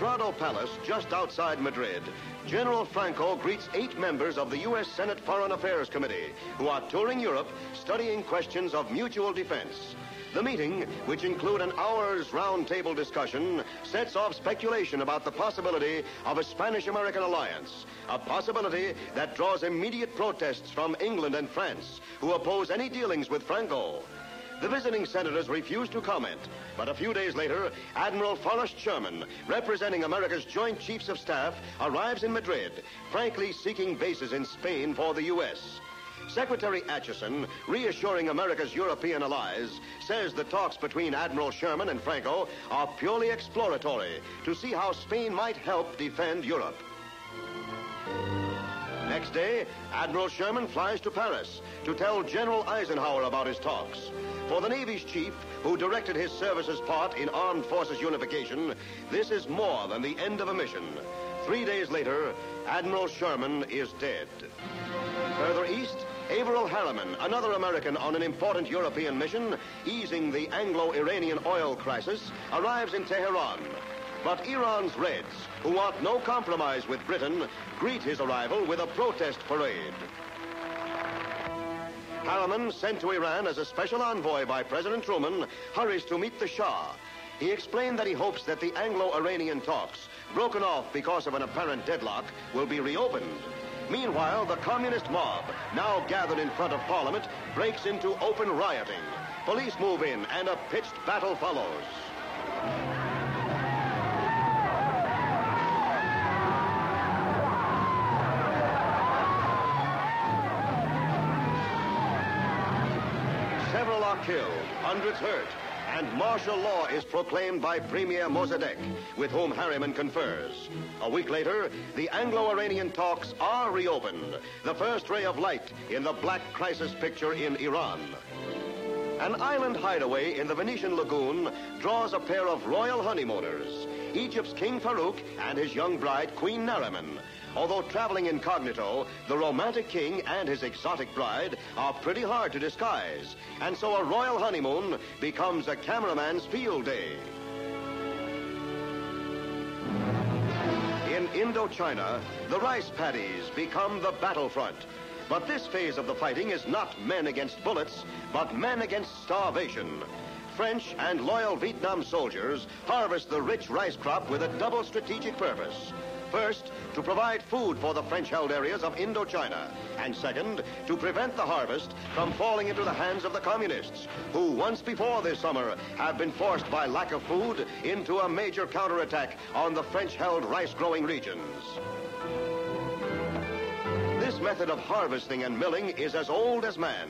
Prado Palace, just outside Madrid, General Franco greets 8 members of the U.S. Senate Foreign Affairs Committee who are touring Europe studying questions of mutual defense. The meeting, which include an hour's round-table discussion, sets off speculation about the possibility of a Spanish-American alliance, a possibility that draws immediate protests from England and France, who oppose any dealings with Franco. The visiting senators refuse to comment, but a few days later, Admiral Sherman, representing America's Joint Chiefs of Staff, arrives in Madrid, frankly seeking bases in Spain for the U.S. Secretary Acheson, reassuring America's European allies, says the talks between Admiral Sherman and Franco are purely exploratory to see how Spain might help defend Europe. Next day, Admiral Sherman flies to Paris to tell General Eisenhower about his talks. For the Navy's chief, who directed his service's part in armed forces unification, this is more than the end of a mission. 3 days later, Admiral Sherman is dead. Further east, Averell Harriman, another American on an important European mission, easing the Anglo-Iranian oil crisis, arrives in Tehran. But Iran's Reds, who want no compromise with Britain, greet his arrival with a protest parade. Harriman, sent to Iran as a special envoy by President Truman, hurries to meet the Shah. He explained that he hopes that the Anglo-Iranian talks, broken off because of an apparent deadlock, will be reopened. Meanwhile, the communist mob, now gathered in front of Parliament, breaks into open rioting. Police move in, and a pitched battle follows. Several are killed, hundreds hurt, and martial law is proclaimed by Premier Mossadegh, with whom Harriman confers. A week later, the Anglo-Iranian talks are reopened, the first ray of light in the black crisis picture in Iran. An island hideaway in the Venetian lagoon draws a pair of royal honeymooners, Egypt's King FAROUK and his young bride, Queen NARIMAN. Although traveling incognito, the romantic king and his exotic bride are pretty hard to disguise, and so a royal honeymoon becomes a cameraman's field day. In Indo-China, the rice paddies become the battlefront. But this phase of the fighting is not men against bullets, but men against starvation. French and loyal Vietnam soldiers harvest the rich rice crop with a double strategic purpose. First, to provide food for the French-held areas of Indochina, and second, to prevent the harvest from falling into the hands of the communists, who once before this summer have been forced by lack of food into a major counterattack on the French-held rice-growing regions. This method of harvesting and milling is as old as man.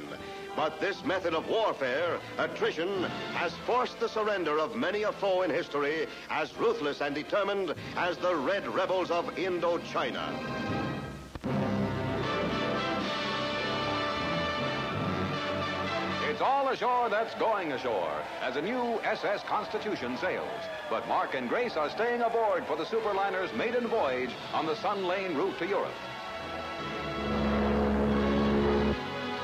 But this method of warfare, attrition, has forced the surrender of many a foe in history as ruthless and determined as the Red Rebels of Indochina. It's all ashore that's going ashore as a new SS Constitution sails. But Mark and Grace are staying aboard for the superliner's maiden voyage on the Sun Lane route to Europe.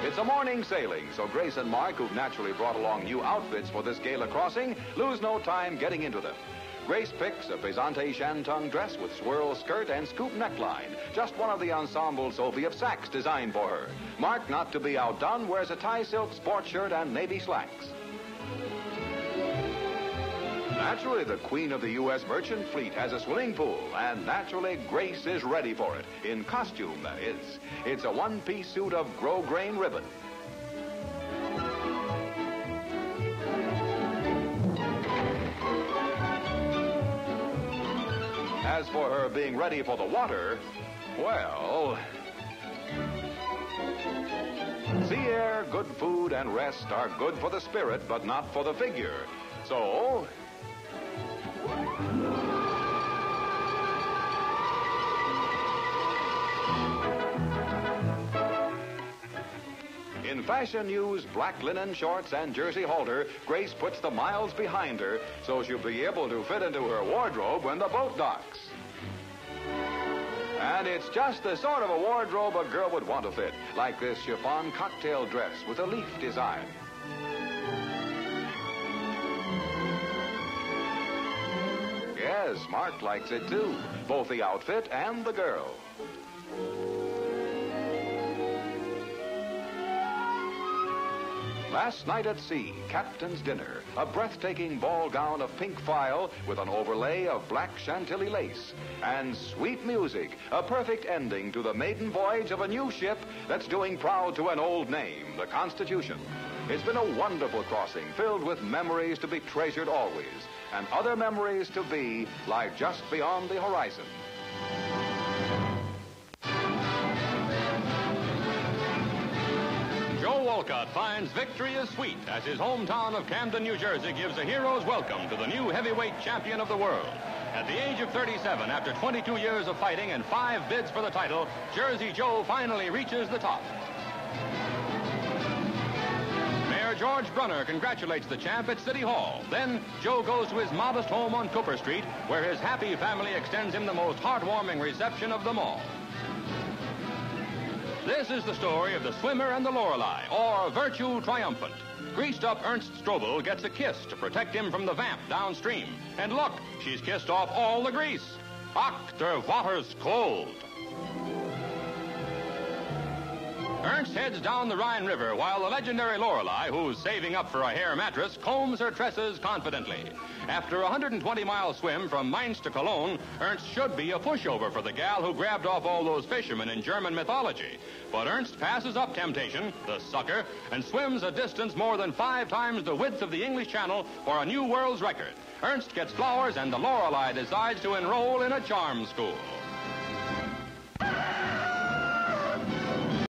It's a morning sailing, so Grace and Mark, who've naturally brought along new outfits for this gala crossing, lose no time getting into them. Grace picks a Pesante shantung dress with swirl skirt and scoop neckline, just one of the ensemble Soviet sacks designed for her. Mark, not to be outdone, wears a tie silk sport shirt and navy slacks. Naturally, the queen of the U.S. merchant fleet has a swimming pool, and naturally, Grace is ready for it. In costume, that is. It's a one-piece suit of grosgrain ribbon. As for her being ready for the water, well... sea air, good food, and rest are good for the spirit, but not for the figure. So... in fashion news, black linen shorts and jersey halter, Grace puts the miles behind her so she'll be able to fit into her wardrobe when the boat docks. And it's just the sort of a wardrobe a girl would want to fit, like this chiffon cocktail dress with a leaf design. Yes, Mark likes it too, both the outfit and the girl. Last night at sea, Captain's Dinner, a breathtaking ball gown of pink file with an overlay of black Chantilly lace. And sweet music, a perfect ending to the maiden voyage of a new ship that's doing proud to an old name, the Constitution. It's been a wonderful crossing, filled with memories to be treasured always, and other memories to be lie just beyond the horizon. Joe Walcott finds victory is sweet as his hometown of Camden, New Jersey gives a hero's welcome to the new heavyweight champion of the world. At the age of 37, after 22 years of fighting and 5 bids for the title, Jersey Joe finally reaches the top. Mayor George Brunner congratulates the champ at City Hall. Then Joe goes to his modest home on Cooper Street, where his happy family extends him the most heartwarming reception of them all. This is the story of the swimmer and the Lorelei, or Virtue Triumphant. Greased-up Ernst Strobel gets a kiss to protect him from the vamp downstream. And look, she's kissed off all the grease. Ach, der water's cold. Ernst heads down the Rhine River while the legendary Lorelei, who's saving up for a hair mattress, combs her tresses confidently. After a 120-mile swim from Mainz to Cologne, Ernst should be a pushover for the gal who grabbed off all those fishermen in German mythology. But Ernst passes up temptation, the sucker, and swims a distance more than 5 times the width of the English Channel for a new world's record. Ernst gets flowers, and the Lorelei decides to enroll in a charm school.